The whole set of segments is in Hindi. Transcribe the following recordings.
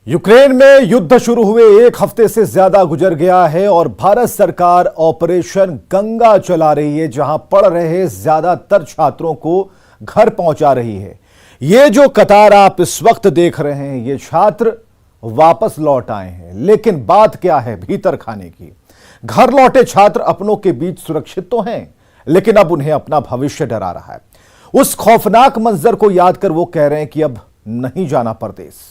यूक्रेन में युद्ध शुरू हुए एक हफ्ते से ज्यादा गुजर गया है और भारत सरकार ऑपरेशन गंगा चला रही है, जहां पढ़ रहे ज्यादातर छात्रों को घर पहुंचा रही है। ये जो कतार आप इस वक्त देख रहे हैं, ये छात्र वापस लौट आए हैं, लेकिन बात क्या है भीतर खाने की। घर लौटे छात्र अपनों के बीच सुरक्षित तो हैं, लेकिन अब उन्हें अपना भविष्य डरा रहा है। उस खौफनाक मंजर को याद कर वो कह रहे हैं कि अब नहीं जाना परदेश।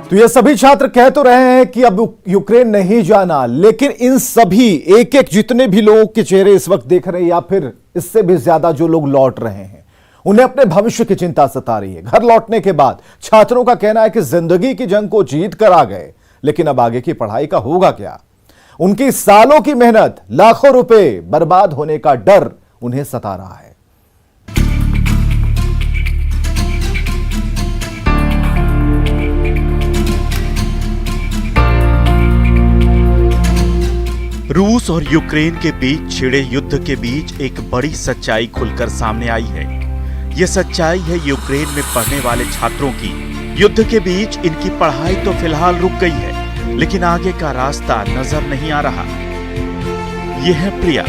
तो ये सभी छात्र कह तो रहे हैं कि अब यूक्रेन नहीं जाना, लेकिन इन सभी एक एक जितने भी लोगों के चेहरे इस वक्त देख रहे हैं, या फिर इससे भी ज्यादा जो लोग लौट रहे हैं, उन्हें अपने भविष्य की चिंता सता रही है। घर लौटने के बाद छात्रों का कहना है कि जिंदगी की जंग को जीत कर आ गए, लेकिन अब आगे की पढ़ाई का होगा क्या। उनकी सालों की मेहनत, लाखों रुपए बर्बाद होने का डर उन्हें सता रहा है। रूस और यूक्रेन के बीच छिड़े युद्ध के बीच एक बड़ी सच्चाई खुलकर सामने आई है। यह सच्चाई है यूक्रेन में पढ़ने वाले छात्रों की। युद्ध के बीच इनकी पढ़ाई तो फिलहाल रुक गई है, लेकिन आगे का रास्ता नजर नहीं आ रहा। यह है प्रिया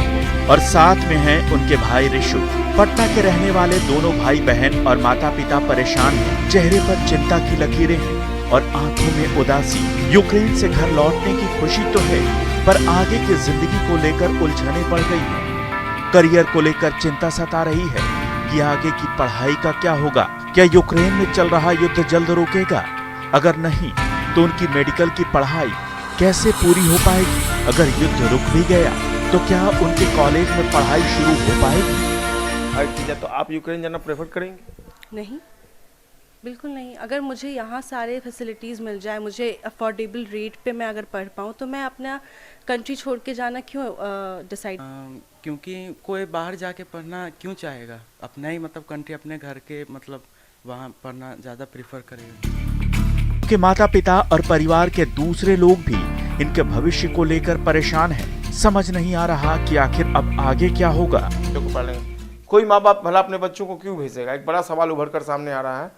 और साथ में हैं उनके भाई ऋषु। पटना के रहने वाले दोनों भाई बहन और माता पिता परेशान हैं। चेहरे पर चिंता की लकीरें हैं और आंखों में उदासी। यूक्रेन से घर लौटने की खुशी तो है, पर आगे की जिंदगी को लेकर उलझने बढ़ गई है। करियर को लेकर चिंता सता रही है कि आगे की पढ़ाई का क्या होगा। क्या यूक्रेन में चल रहा युद्ध जल्द रुकेगा? अगर नहीं तो उनकी मेडिकल की पढ़ाई कैसे पूरी हो पाएगी? अगर युद्ध रुक भी गया तो क्या उनके कॉलेज में पढ़ाई शुरू हो पाएगी? हर चीज़ तो आप यूक्रेन जाना प्रेफर करेंगे? नहीं, बिल्कुल नहीं। अगर मुझे यहाँ सारे फैसिलिटीज़ मिल जाए, मुझे अफोर्डेबल रेट पे मैं अगर पढ़ पाऊँ, तो मैं अपना कंट्री छोड़ के जाना क्यों डिसाइड। क्योंकि कोई बाहर जाके पढ़ना क्यों चाहेगा? अपना ही मतलब कंट्री, अपने घर के मतलब वहाँ पढ़ना ज़्यादा प्रेफर करेगा। के माता पिता और परिवार के दूसरे लोग भी इनके भविष्य को लेकर परेशान हैं। समझ नहीं आ रहा कि आखिर अब आगे क्या होगा। कोई माँ बाप भला अपने बच्चों को क्यों भेजेगा? एक बड़ा सवाल उभर कर सामने आ रहा है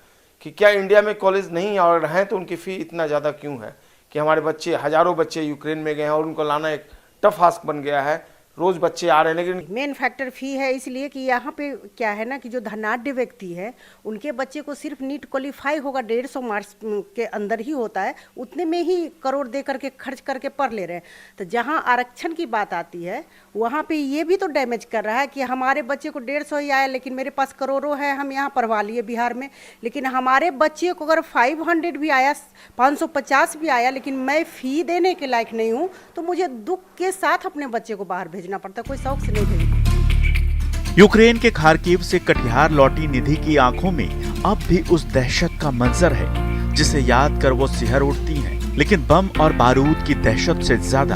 कि क्या इंडिया में कॉलेज नहीं आ रहे हैं तो उनकी फ़ी इतना ज़्यादा क्यों है कि हमारे बच्चे, हज़ारों बच्चे यूक्रेन में गए हैं और उनको लाना एक टफ टास्क बन गया है। रोज़ बच्चे आ रहे हैं, लेकिन मेन फैक्टर फ़ी है, इसलिए कि यहाँ पे क्या है ना कि जो धनाढ़ व्यक्ति है उनके बच्चे को सिर्फ नीट क्वालिफाई होगा 150 मार्क्स के अंदर ही होता है, उतने में ही करोड़ दे करके खर्च करके पढ़ ले रहे हैं। तो जहाँ आरक्षण की बात आती है वहाँ पे ये भी तो डैमेज कर रहा है कि हमारे बच्चे को 150 ही आया, लेकिन मेरे पास करोड़ों है, हम यहाँ पढ़वा लिए बिहार में, लेकिन हमारे बच्चे को अगर 500 भी आया, 550 भी आया, लेकिन मैं फ़ी देने के लायक नहीं हूँ, तो मुझे दुख के साथ अपने बच्चे को बाहर भेजना पड़ता, कोई शौक से नहीं भेजना। यूक्रेन के खार्किव से कटिहार लौटी निधि की आंखों में अब भी उस दहशत का मंजर है जिसे याद कर वो सिहर उठती हैं। लेकिन बम और बारूद की दहशत से ज्यादा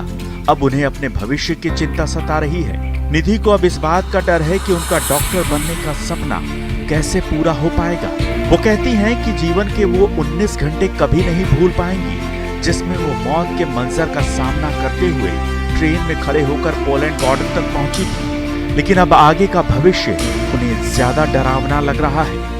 अब उन्हें अपने भविष्य की चिंता सता रही है। निधि को अब इस बात का डर है कि उनका डॉक्टर बनने का सपना कैसे पूरा हो पाएगा। वो कहती हैं कि जीवन के वो 19 घंटे कभी नहीं भूल पाएंगी जिसमें वो मौत के मंजर का सामना करते हुए ट्रेन में खड़े होकर पोलैंड बॉर्डर तक पहुंची थी। लेकिन अब आगे का भविष्य उन्हें ज्यादा डरावना लग रहा है।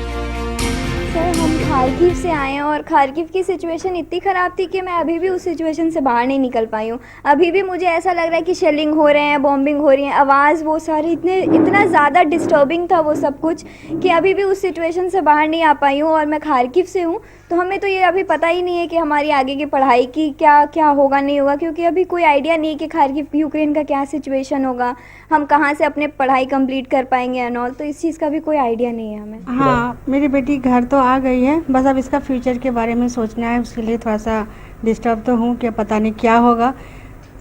सर, हम खार्किव से आए हैं और खार्किव की सिचुएशन इतनी ख़राब थी कि मैं अभी भी उस सिचुएशन से बाहर नहीं निकल पाई हूँ। अभी भी मुझे ऐसा लग रहा है कि शेलिंग हो रहे हैं, बॉम्बिंग हो रही है, आवाज़ वो सारी इतना ज़्यादा डिस्टर्बिंग था वो सब कुछ कि अभी भी उस सिचुएशन से बाहर नहीं आ पाई हूँ। और मैं खार्किव से हूँ, तो हमें तो ये अभी पता ही नहीं है कि हमारी आगे की पढ़ाई की क्या क्या होगा नहीं होगा, क्योंकि अभी कोई आइडिया नहीं है कि खार्किव यूक्रेन का क्या सिचुएशन होगा, हम कहाँ से अपने पढ़ाई कंप्लीट कर पाएंगे एंड ऑल, तो इस चीज़ का भी कोई आइडिया नहीं है हमें। हाँ, मेरी बेटी घर तो आ गई है, बस अब इसका फ्यूचर के बारे में सोचना है। उसके लिए थोड़ा सा डिस्टर्ब तो हूँ कि पता नहीं क्या होगा,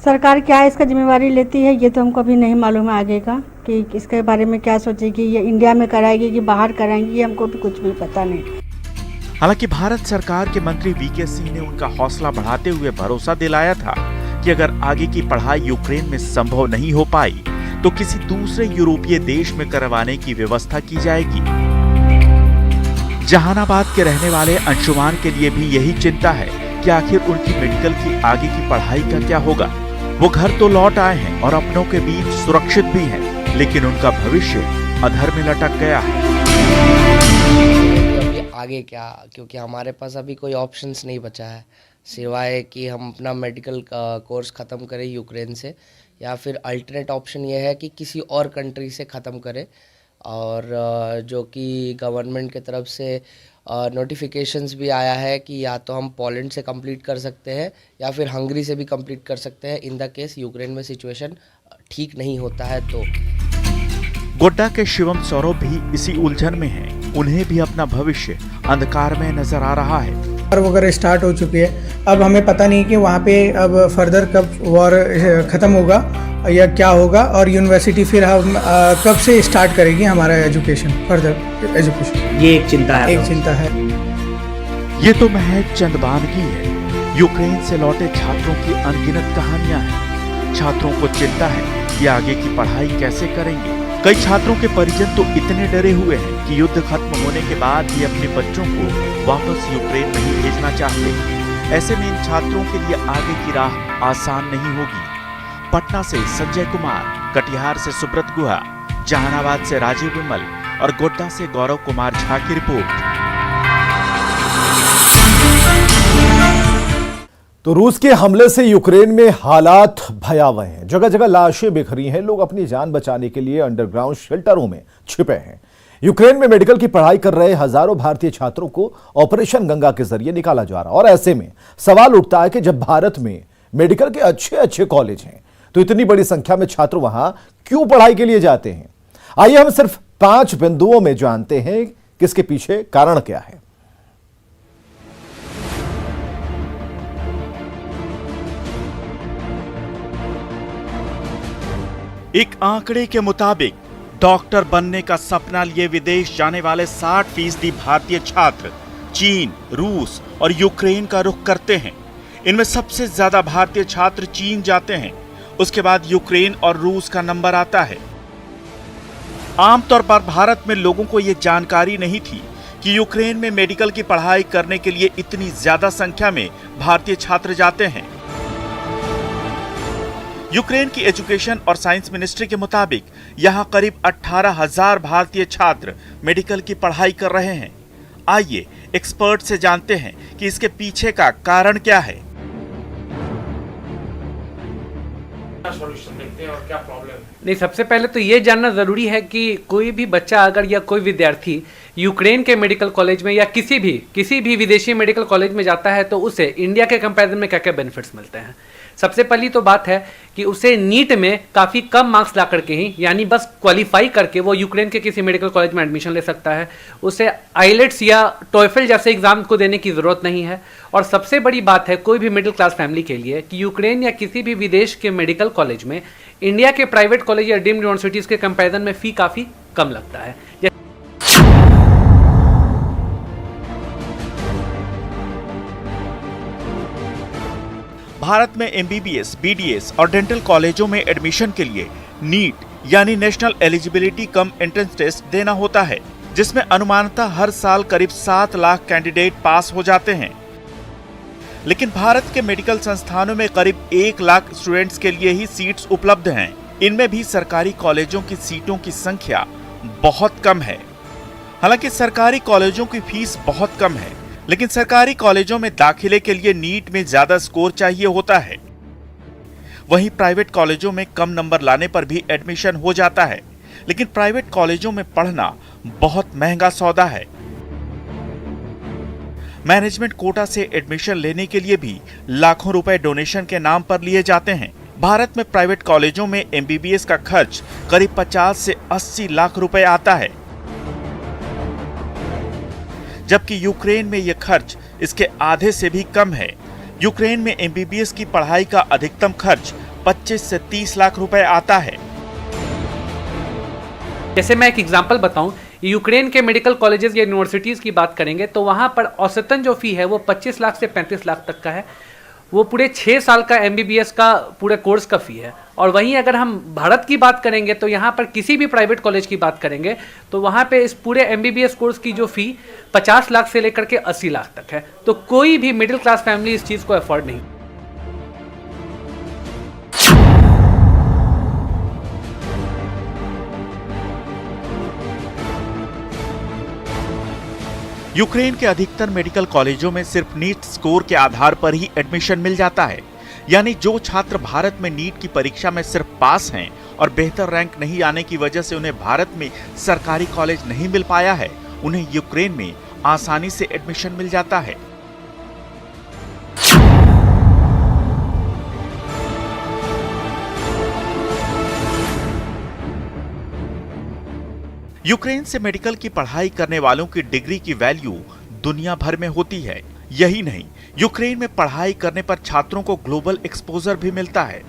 सरकार क्या इसका जिम्मेवारी लेती है, ये तो हमको अभी नहीं मालूम है आगे का कि इसके बारे में क्या सोचेगी, ये इंडिया में कराएगी कि बाहर कराएंगी, ये हमको भी कुछ भी पता नहीं। हालांकि भारत सरकार के मंत्री वीके सिंह ने उनका हौसला बढ़ाते हुए भरोसा दिलाया था कि अगर आगे की पढ़ाई यूक्रेन में संभव नहीं हो पाई तो किसी दूसरे यूरोपीय देश में करवाने की व्यवस्था की जाएगी। जहानाबाद के रहने वाले अंशुमान के लिए भी यही चिंता है कि आखिर उनकी मेडिकल की आगे की पढ़ाई का क्या होगा। वो घर तो लौट आए हैं और अपनों के बीच सुरक्षित भी हैं, लेकिन उनका भविष्य अधर में लटक गया है। अभी आगे क्या, क्योंकि हमारे पास अभी कोई ऑप्शंस नहीं बचा है सिवाय कि हम अपना मेडिकल कोर्स ख़त्म करें यूक्रेन से, या फिर अल्टरनेट ऑप्शन ये है कि किसी और कंट्री से ख़त्म करें। और जो कि गवर्नमेंट की तरफ से नोटिफिकेशंस भी आया है कि या तो हम पोलैंड से कंप्लीट कर सकते हैं या फिर हंगरी से भी कंप्लीट कर सकते हैं, इन द केस यूक्रेन में सिचुएशन ठीक नहीं होता है तो। गोड्डा के शिवम सौरभ भी इसी उलझन में हैं। उन्हें भी अपना भविष्य अंधकार में नजर आ रहा है। वॉर वगैरह स्टार्ट हो चुकी है, अब हमें पता नहीं कि वहाँ पे अब फर्दर कब वॉर ख़त्म होगा या क्या होगा, और यूनिवर्सिटी फिर हम कब से स्टार्ट करेगी हमारा एजुकेशन, फर्दर एजुकेशन। ये एक चिंता है। एक चिंता है। ये तो महज चंद बानगी है। यूक्रेन से लौटे छात्रों की अनगिनत कहानियां हैं। छात्रों को चिंता है कि आगे की पढ़ाई कैसे करेंगे। कई छात्रों के परिजन तो इतने डरे हुए हैं कि युद्ध खत्म होने के बाद भी अपने बच्चों को वापस यूक्रेन नहीं भेजना चाहते। ऐसे में इन छात्रों के लिए आगे की राह आसान नहीं होगी। पटना से संजय कुमार, कटिहार से सुब्रत गुहा, जहानाबाद से राजीव विमल और गोड्डा से गौरव कुमार झा की रिपोर्ट। तो रूस के हमले से यूक्रेन में हालात भयावह हैं। जगह जगह लाशें बिखरी हैं। लोग अपनी जान बचाने के लिए अंडरग्राउंड शेल्टरों में छिपे हैं। यूक्रेन में मेडिकल की पढ़ाई कर रहे हजारों भारतीय छात्रों को ऑपरेशन गंगा के जरिए निकाला जा रहा है। और ऐसे में सवाल उठता है कि जब भारत में मेडिकल के अच्छे अच्छे कॉलेज हैं तो इतनी बड़ी संख्या में छात्र वहां क्यों पढ़ाई के लिए जाते हैं। आइए हम सिर्फ 5 बिंदुओं में जानते हैं कि इसके पीछे कारण क्या है। एक आंकड़े के मुताबिक डॉक्टर बनने का सपना लिए विदेश जाने वाले 60% भारतीय छात्र चीन, रूस और यूक्रेन का रुख करते हैं। इनमें सबसे ज्यादा भारतीय छात्र चीन जाते हैं, उसके बाद यूक्रेन और रूस का नंबर आता है। आमतौर पर भारत में लोगों को यह जानकारी नहीं थी कि यूक्रेन में मेडिकल की पढ़ाई करने के लिए इतनी ज्यादा संख्या में भारतीय छात्र जाते हैं। यूक्रेन की एजुकेशन और साइंस मिनिस्ट्री के मुताबिक यहां करीब 18,000 भारतीय छात्र मेडिकल की पढ़ाई कर रहे हैं। आइए एक्सपर्ट से जानते हैं कि इसके पीछे का कारण क्या है। सॉल्यूशन देखते हैं और क्या प्रॉब्लम है। नहीं, सबसे पहले तो ये जानना ज़रूरी है कि कोई भी बच्चा अगर या कोई विद्यार्थी यूक्रेन के मेडिकल कॉलेज में या किसी भी विदेशी मेडिकल कॉलेज में जाता है तो उसे इंडिया के कंपैरिजन में क्या क्या बेनिफिट्स मिलते हैं। सबसे पहली तो बात है कि उसे नीट में काफ़ी कम मार्क्स ला करके ही, यानी बस क्वालिफाई करके वो यूक्रेन के किसी मेडिकल कॉलेज में एडमिशन ले सकता है। उसे आईलेट्स या टॉयफल जैसे एग्जाम को देने की ज़रूरत नहीं है। और सबसे बड़ी बात है कोई भी मिडिल क्लास फैमिली के लिए कि यूक्रेन या किसी भी विदेश के मेडिकल कॉलेज में इंडिया के प्राइवेट कॉलेज या डीम्ड यूनिवर्सिटीज़ के कंपैरिजन में फ़ी काफ़ी कम लगता है। भारत में एमबीबीएस, बीडीएस और डेंटल कॉलेजों में एडमिशन के लिए नीट यानी national eligibility cum entrance test देना होता है, जिसमें अनुमानतः हर साल करीब 7 लाख कैंडिडेट पास हो जाते हैं। लेकिन भारत के मेडिकल संस्थानों में करीब 1 लाख स्टूडेंट्स के लिए ही सीट्स उपलब्ध हैं। इनमें भी सरकारी कॉलेजों की सीटों की संख्या बहुत कम है। हालांकि सरकारी कॉलेजों की फीस बहुत कम है, लेकिन सरकारी कॉलेजों में दाखिले के लिए नीट में ज्यादा स्कोर चाहिए होता है। वहीं प्राइवेट कॉलेजों में कम नंबर लाने पर भी एडमिशन हो जाता है, लेकिन प्राइवेट कॉलेजों में पढ़ना बहुत महंगा सौदा है। मैनेजमेंट कोटा से एडमिशन लेने के लिए भी लाखों रुपए डोनेशन के नाम पर लिए जाते हैं। भारत में प्राइवेट कॉलेजों में एमबीबीएस का खर्च करीब 50 से 80 लाख रुपए आता है, जबकि यूक्रेन में यह खर्च इसके आधे से भी कम है। यूक्रेन में एमबीबीएस की पढ़ाई का अधिकतम खर्च 25 से 30 लाख रुपए आता है। जैसे मैं एक एग्जांपल बताऊं, यूक्रेन के मेडिकल कॉलेजेस या यूनिवर्सिटीज़ की बात करेंगे तो वहां पर औसतन जो फ़ी है वो 25 लाख से 35 लाख तक का है। वो पूरे 6 साल का MBBS का पूरे कोर्स का फ़ी है। और वहीं अगर हम भारत की बात करेंगे तो यहाँ पर किसी भी प्राइवेट कॉलेज की बात करेंगे तो वहाँ पे इस पूरे MBBS कोर्स की जो फ़ी 50 लाख से लेकर के 80 लाख तक है। तो कोई भी मिडिल क्लास फैमिली इस चीज़ को अफोर्ड नहीं। यूक्रेन के अधिकतर मेडिकल कॉलेजों में सिर्फ नीट स्कोर के आधार पर ही एडमिशन मिल जाता है। यानी जो छात्र भारत में नीट की परीक्षा में सिर्फ पास हैं और बेहतर रैंक नहीं आने की वजह से उन्हें भारत में सरकारी कॉलेज नहीं मिल पाया है, उन्हें यूक्रेन में आसानी से एडमिशन मिल जाता है। यूक्रेन से मेडिकल की पढ़ाई करने वालों की डिग्री की वैल्यू दुनिया भर में होती है। यही नहीं, यूक्रेन में पढ़ाई करने पर छात्रों को ग्लोबल एक्सपोजर भी मिलता है।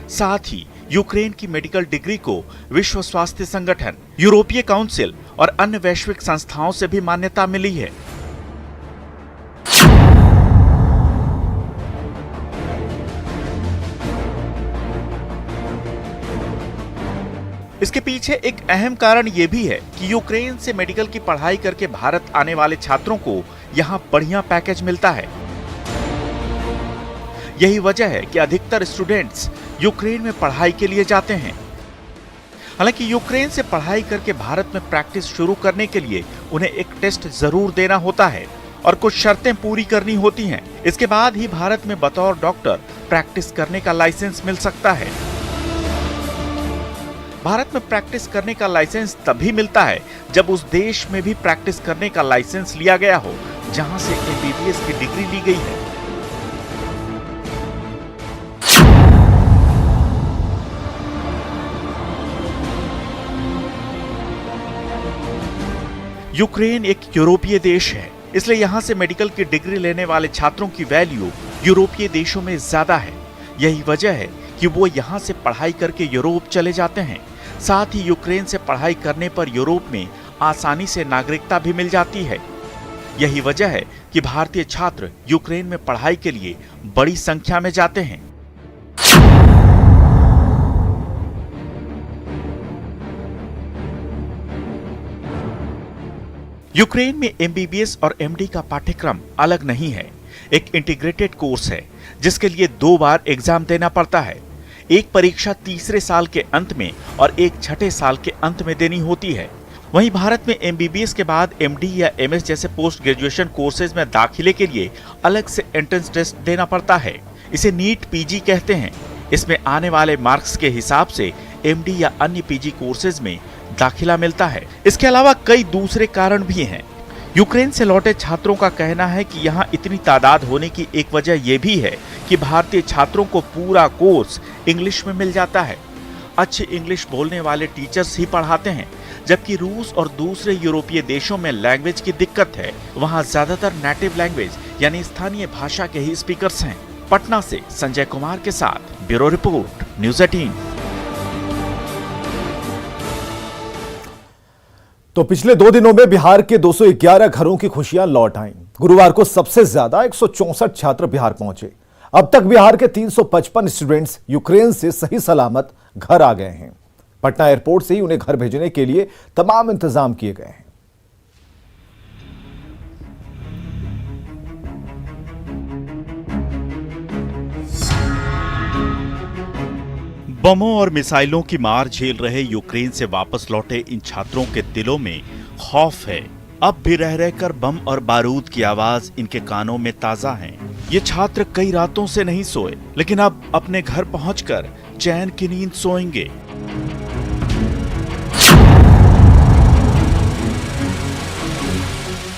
साथ ही यूक्रेन की मेडिकल डिग्री को विश्व स्वास्थ्य संगठन, यूरोपीय काउंसिल और अन्य वैश्विक संस्थाओं से भी मान्यता मिली है। इसके पीछे एक अहम कारण यह भी है कि यूक्रेन से मेडिकल की पढ़ाई करके भारत आने वाले छात्रों को यहां बढ़िया पैकेज मिलता है। यही वजह है कि अधिकतर स्टूडेंट्स यूक्रेन में पढ़ाई के लिए जाते हैं। हालांकि यूक्रेन से पढ़ाई करके भारत में प्रैक्टिस शुरू करने के लिए उन्हें एक टेस्ट जरूर देना होता है और कुछ शर्तें पूरी करनी होती हैं। इसके बाद ही भारत में बतौर डॉक्टर प्रैक्टिस करने का लाइसेंस मिल सकता है। भारत में प्रैक्टिस करने का लाइसेंस तभी मिलता है जब उस देश में भी प्रैक्टिस करने का लाइसेंस लिया गया हो जहां से MBBS की डिग्री ली गई है। यूक्रेन एक यूरोपीय देश है, इसलिए यहां से मेडिकल की डिग्री लेने वाले छात्रों की वैल्यू यूरोपीय देशों में ज्यादा है। यही वजह है कि वो यहां से पढ़ाई करके यूरोप चले जाते हैं। साथ ही यूक्रेन से पढ़ाई करने पर यूरोप में आसानी से नागरिकता भी मिल जाती है। यही वजह है कि भारतीय छात्र यूक्रेन में पढ़ाई के लिए बड़ी संख्या में जाते हैं। यूक्रेन में MBBS और MD का पाठ्यक्रम अलग नहीं है, एक इंटीग्रेटेड कोर्स है जिसके लिए 2 बार एग्जाम देना पड़ता है। एक परीक्षा तीसरे साल के अंत में और एक छठे साल के अंत में देनी होती है। वहीं भारत में MBBS के बाद MD या MS जैसे पोस्ट ग्रेजुएशन कोर्सेज में दाखिले के लिए अलग से एंट्रेंस टेस्ट देना पड़ता है। इसे नीट PG कहते हैं। इसमें आने वाले मार्क्स के हिसाब से MD या अन्य PG कोर्सेज में दाखिला मिलता है। इसके अलावा कई दूसरे कारण भी हैं। यूक्रेन से लौटे छात्रों का कहना है कि यहाँ इतनी तादाद होने की एक वजह यह भी है कि भारतीय छात्रों को पूरा कोर्स इंग्लिश में मिल जाता है। अच्छे इंग्लिश बोलने वाले टीचर्स ही पढ़ाते हैं, जबकि रूस और दूसरे यूरोपीय देशों में लैंग्वेज की दिक्कत है। वहाँ ज्यादातर नेटिव लैंग्वेज यानी स्थानीय भाषा के ही स्पीकर्स हैं। पटना से संजय कुमार के साथ ब्यूरो रिपोर्ट, न्यूज़ 18। तो पिछले 2 दिनों में बिहार के 211 घरों की खुशियां लौट आईं। गुरुवार को सबसे ज्यादा 164 छात्र बिहार पहुंचे। अब तक बिहार के 355 स्टूडेंट्स यूक्रेन से सही सलामत घर आ गए हैं। पटना एयरपोर्ट से ही उन्हें घर भेजने के लिए तमाम इंतजाम किए गए हैं। बमों और मिसाइलों की मार झेल रहे यूक्रेन से वापस लौटे इन छात्रों के दिलों में खौफ है। अब भी रह रहकर बम और बारूद की आवाज इनके कानों में ताजा है। ये छात्र कई रातों से नहीं सोए, लेकिन अब अपने घर पहुंचकर चैन की नींद सोएंगे।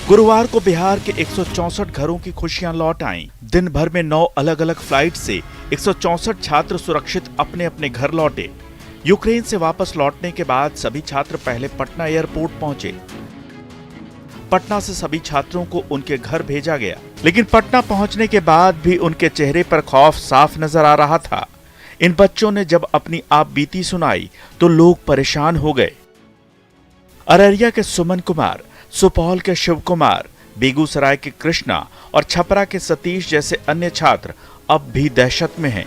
गुरुवार को बिहार के 164 घरों की खुशियां लौट आईं। दिन भर में 9 अलग अलग फ्लाइट से 164 छात्र सुरक्षित अपने अपने घर लौटे। यूक्रेन से वापस लौटने के बाद सभी छात्र पहले पटना एयरपोर्ट पहुंचे। पटना से सभी छात्रों को उनके घर भेजा गया, लेकिन पटना पहुंचने के बाद भी उनके चेहरे पर खौफ साफ नजर आ रहा था। इन बच्चों ने जब अपनी आप बीती सुनाई तो लोग परेशान हो गए। अररिया के सुमन कुमार, सुपौल के शिव कुमार, बेगूसराय के कृष्णा और छपरा के सतीश जैसे अन्य छात्र अब भी दहशत में हैं।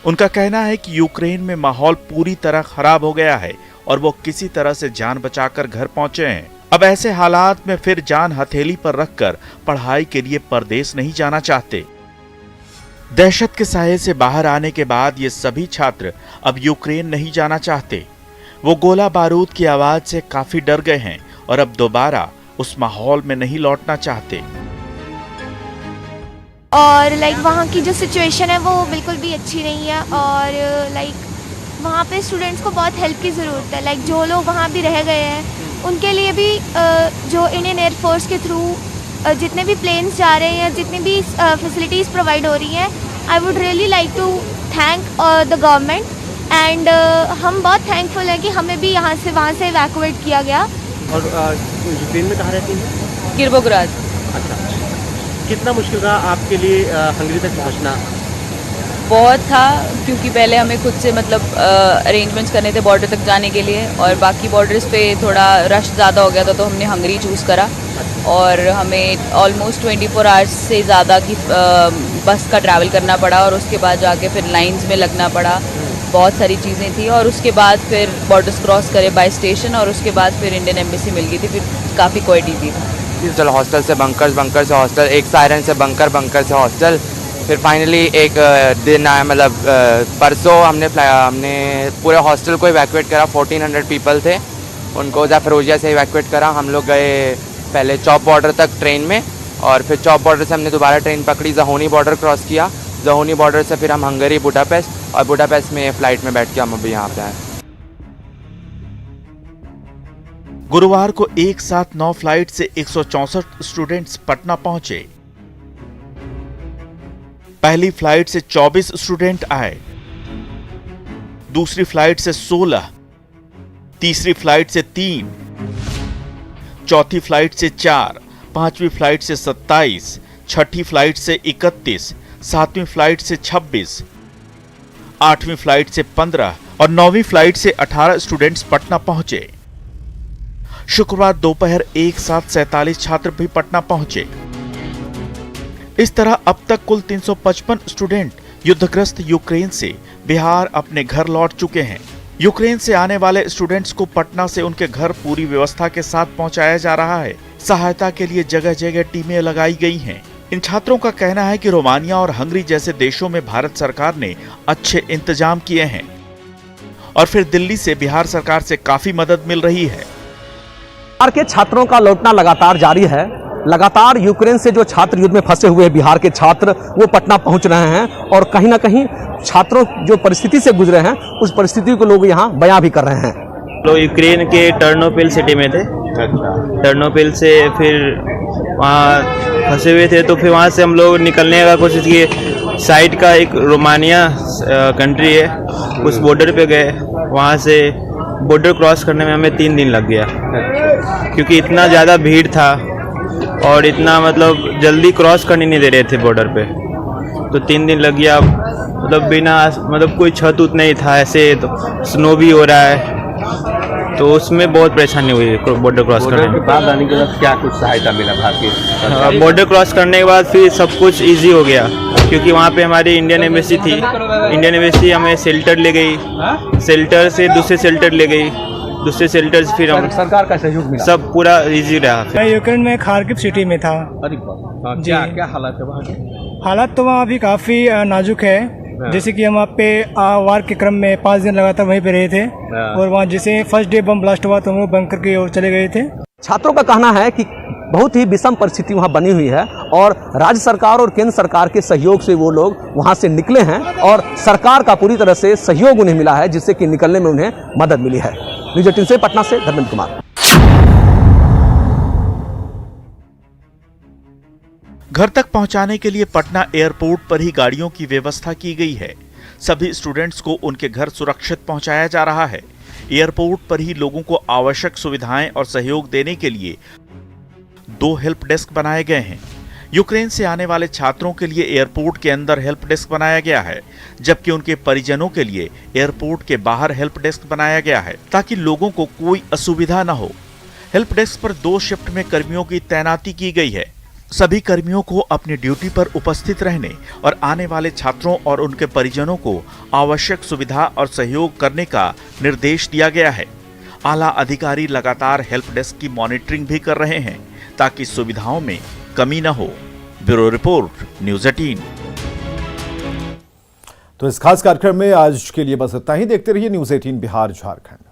उनका कहना है कि यूक्रेन में माहौल पूरी तरह खराब हो गया है और वो किसी तरह से जान बचाकर घर पहुंचे हैं। अब ऐसे हालात में फिर जान हथेली पर रखकर पढ़ाई के लिए परदेश नहीं जाना चाहते। दहशत के साये से बाहर आने के बाद ये सभी छात्र अब यूक्रेन नहीं जाना चाहते। वो गोला बारूद की आवाज से काफी डर गए हैं और अब दोबारा उस माहौल में नहीं लौटना चाहते। और वहाँ की जो सिचुएशन है वो बिल्कुल भी अच्छी नहीं है और वहाँ पे स्टूडेंट्स को बहुत हेल्प की ज़रूरत है। जो लोग वहाँ भी रह गए हैं उनके लिए भी जो इंडियन एयरफोर्स के थ्रू जितने भी प्लेन्स जा रहे हैं, जितनी भी फैसिलिटीज़ प्रोवाइड हो रही हैं, I would really like to thank the government and हम बहुत थैंकफुल हैं कि हमें भी वहाँ से इवैक्यूएट किया गया। और यूक्रेन में कहाँ रहती हैं? किर्वोग्राद। अच्छा, कितना मुश्किल रहा आपके लिए हंगरी तक पहुँचना? बहुत था, क्योंकि पहले हमें खुद से अरेंजमेंट्स करने थे बॉर्डर तक जाने के लिए और बाकी बॉर्डर्स पे थोड़ा रश ज़्यादा हो गया था, तो हमने हंगरी चूज़ करा और हमें ऑलमोस्ट 24 आवर्स से ज़्यादा की बस का ट्रैवल करना पड़ा और उसके बाद जाके फिर लाइंस में लगना पड़ा। बहुत सारी चीज़ें थी और उसके बाद फिर बॉर्डर्स क्रॉस करे बाय स्टेशन और उसके बाद फिर इंडियन एम्बेसी मिल गई थी, फिर काफ़ी क्वाइट ईजी था। हॉस्टल से बंकर से हॉस्टल, एक सायरन से बंकर से हॉस्टल, फिर फाइनली एक दिन आया परसों हमने पूरे हॉस्टल को इवैक्यूएट करा। 1400 पीपल थे, उनको ज़ाफरोजिया से इवैक्यूएट करा। हम लोग गए पहले चौप बॉर्डर तक ट्रेन में और फिर चौप बॉर्डर से हमने दोबारा ट्रेन पकड़ी, ज़होनी बॉर्डर क्रॉस किया। ज़होनी बॉर्डर से फिर हम हंगरी बुडापेस्ट और बुडापेस्ट में फ़्लाइट में बैठ के हम अभी यहाँ पे आए। गुरुवार को एक साथ 9 फ्लाइट से 164 स्टूडेंट्स पटना पहुंचे। पहली फ्लाइट से 24 स्टूडेंट आए, दूसरी फ्लाइट से 16, तीसरी फ्लाइट से 3, चौथी फ्लाइट से 4, पांचवी फ्लाइट से 27, छठी फ्लाइट से 31, सातवीं फ्लाइट से 26, आठवीं फ्लाइट से 15 और 9वीं फ्लाइट से 18 स्टूडेंट्स पटना पहुंचे। शुक्रवार दोपहर एक साथ 47 छात्र भी पटना पहुंचे। इस तरह अब तक कुल 355 स्टूडेंट युद्धग्रस्त यूक्रेन से बिहार अपने घर लौट चुके हैं। यूक्रेन से आने वाले स्टूडेंट्स को पटना से उनके घर पूरी व्यवस्था के साथ पहुंचाया जा रहा है। सहायता के लिए जगह जगह टीमें लगाई गई हैं। इन छात्रों का कहना है कि रोमानिया और हंगरी जैसे देशों में भारत सरकार ने अच्छे इंतजाम किए हैं और फिर दिल्ली से बिहार सरकार से काफी मदद मिल रही है। बिहार के छात्रों का लौटना लगातार जारी है। लगातार यूक्रेन से जो छात्र युद्ध में फंसे हुए बिहार के छात्र वो पटना पहुंच रहे हैं और कहीं ना कहीं छात्रों जो परिस्थिति से गुजरे हैं उस परिस्थिति को लोग यहाँ बयां भी कर रहे हैं। लोग यूक्रेन के टर्नोपिल सिटी में थे। टर्नोपिल से फिर वहाँ फंसे हुए थे, तो फिर वहाँ से हम लोग निकलने का कोशिश किए। साइड का एक रोमानिया कंट्री है, उस बॉर्डर पे गए। वहाँ से बॉर्डर क्रॉस करने में हमें 3 दिन लग गया, क्योंकि इतना ज़्यादा भीड़ था और इतना जल्दी क्रॉस करने नहीं दे रहे थे बॉर्डर पे, तो 3 दिन लग गया। बिना कोई छत उत नहीं था, ऐसे तो स्नो भी हो रहा है, तो उसमें बहुत परेशानी हुई बॉर्डर क्रॉस करने के बाद। आने के बाद क्या कुछ सहायता मिला भारतीय? बॉर्डर क्रॉस करने के बाद फिर सब कुछ इजी हो गया, क्योंकि वहाँ पे हमारी इंडियन एम्बेसी थी। इंडियन एम्बेसी हमें शेल्टर ले गई, शेल्टर से दूसरे शेल्टर ले गई, दूसरे शेल्टर से फिर हम सरकार का सहयोग मिला, सब पूरा इजी रहा। मैं यूक्रेन में खार्किव सिटी में था। क्या हालात है वहाँ के? हालात तो वहाँ अभी काफ़ी नाजुक है। जैसे कि हम वहाँ पे वार के क्रम में 5 दिन लगातार वहीं पे रहे थे और वहाँ जैसे फर्स्ट डे बम ब्लास्ट हुआ तो हम लोग बंकर की ओर चले गए थे। छात्रों का कहना है कि बहुत ही विषम परिस्थिति वहाँ बनी हुई है और राज्य सरकार और केंद्र सरकार के सहयोग से वो लोग वहाँ से निकले हैं और सरकार का पूरी तरह से सहयोग उन्हें मिला है, जिससे कि निकलने में उन्हें मदद मिली है। न्यूज़ 18 से पटना से धर्मेंद्र कुमार। घर तक पहुंचाने के लिए पटना एयरपोर्ट पर ही गाड़ियों की व्यवस्था की गई है। सभी स्टूडेंट्स को उनके घर सुरक्षित पहुंचाया जा रहा है। एयरपोर्ट पर ही लोगों को आवश्यक सुविधाएं और सहयोग देने के लिए 2 हेल्प डेस्क बनाए गए हैं। यूक्रेन से आने वाले छात्रों के लिए एयरपोर्ट के अंदर हेल्प डेस्क बनाया गया है, जबकि उनके परिजनों के लिए एयरपोर्ट के बाहर हेल्प डेस्क बनाया गया है, ताकि लोगों को कोई असुविधा न हो। हेल्प डेस्क पर 2 शिफ्ट में कर्मियों की तैनाती की गई है। सभी कर्मियों को अपनी ड्यूटी पर उपस्थित रहने और आने वाले छात्रों और उनके परिजनों को आवश्यक सुविधा और सहयोग करने का निर्देश दिया गया है। आला अधिकारी लगातार हेल्प डेस्क की मॉनिटरिंग भी कर रहे हैं ताकि सुविधाओं में कमी न हो। Bureau report, news 18। तो इस खास कार्यक्रम में आज के लिए बस इतना ही। देखते रहिए न्यूज़ 18 बिहार झारखंड।